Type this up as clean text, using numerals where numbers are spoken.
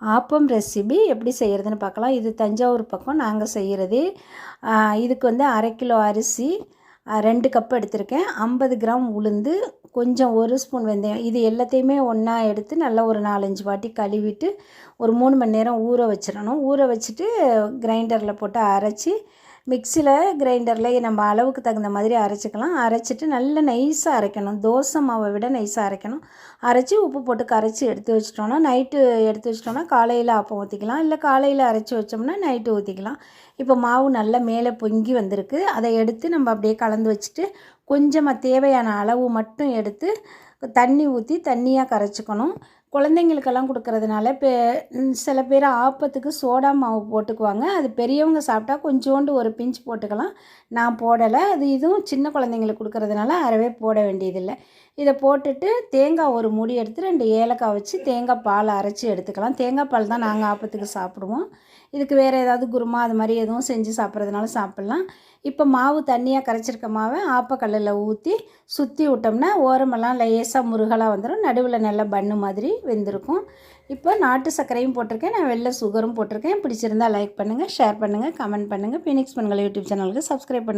Appam recipe எப்படி செய்கிறதுன்னு பார்க்கலாம். இது தஞ்சாவூர் பக்கம் நாங்கள் செய்கிறது. இதுக்கு வந்து 1/2 கிலோ அரிசி, 2 கப் எடுத்திருக்கேன். 50 கிராம் உளுந்து, கொஞ்சம் 1 ஸ்பூன் வெந்தயம். இது எல்லாத்தையுமே ஒன்றா எடுத்து நல்லா ஒரு 4-5 வாட்டி கழுவிட்டு ஒரு 3 மணி நேரம் ஊற வச்சிடணும். ஊற வச்சுட்டு கிரைண்டரில் போட்டு அரைச்சி, மிக்சியில் கிரைண்டரில் நம்ம அளவுக்கு தகுந்த மாதிரி அரைச்சிக்கலாம். அரைச்சிட்டு நல்லா நைஸாக அரைக்கணும். தோசை மாவை விட நைஸாக அரைக்கணும். அரைச்சி உப்பு போட்டு கரைச்சி எடுத்து வச்சிட்டோன்னா, நைட்டு எடுத்து வச்சிட்டோன்னா காலையில் ஆப்பம் ஊற்றிக்கலாம். இல்லை காலையில் அரைச்சி வச்சோம்னா நைட்டு ஊற்றிக்கலாம். இப்போ மாவு நல்லா மேலே பொங்கி வந்திருக்கு. அதை எடுத்து நம்ம அப்படியே கலந்து வச்சுட்டு கொஞ்சமாக தேவையான அளவு மட்டும் எடுத்து தண்ணி ஊற்றி தண்ணியாக கரைச்சிக்கணும். குழந்தைங்களுக்கெல்லாம் கொடுக்கறதுனால சில பேர் ஆப்பத்துக்கு சோடா மாவு போட்டுக்குவாங்க. அது பெரியவங்க சாப்பிட்டா கொஞ்சோண்டு ஒரு பிஞ்ச் போட்டுக்கலாம். நான் போடலை. அது இதுவும் சின்ன குழந்தைங்களுக்கு கொடுக்கறதுனால அறவே போட வேண்டியதில்லை. இதை போட்டுட்டு தேங்காய் ஒரு மூடி எடுத்து 2 ஏலக்காய் வச்சு தேங்காய் பால் அரைச்சி எடுத்துக்கலாம். தேங்காய் பால் தான் நாங்கள் ஆப்பத்துக்கு சாப்பிடுவோம். இதுக்கு வேறு ஏதாவது குருமா அது மாதிரி எதுவும் செஞ்சு சாப்பிட்றதுனால சாப்பிட்லாம். இப்போ மாவு தண்ணியாக கரைச்சிருக்க மாவை ஆப்பக்கல்லில் ஊற்றி சுற்றி விட்டோம்னா ஓரமெல்லாம் லேசாக முருகலாக வந்துடும். நடுவில் நல்லா பன்னு மாதிரி வெந்திருக்கும். இப்போ நாட்டு சர்க்கரையும் போட்டிருக்கேன், நான் வெள்ளை சுகரும் போட்டிருக்கேன். பிடிச்சிருந்தால் லைக் பண்ணுங்கள், ஷேர் பண்ணுங்கள், கமெண்ட் பண்ணுங்கள். ஃபீனிக்ஸ் பெண்கள் யூடியூப் சேனலுக்கு சப்ஸ்கிரைப் பண்ணுங்கள்.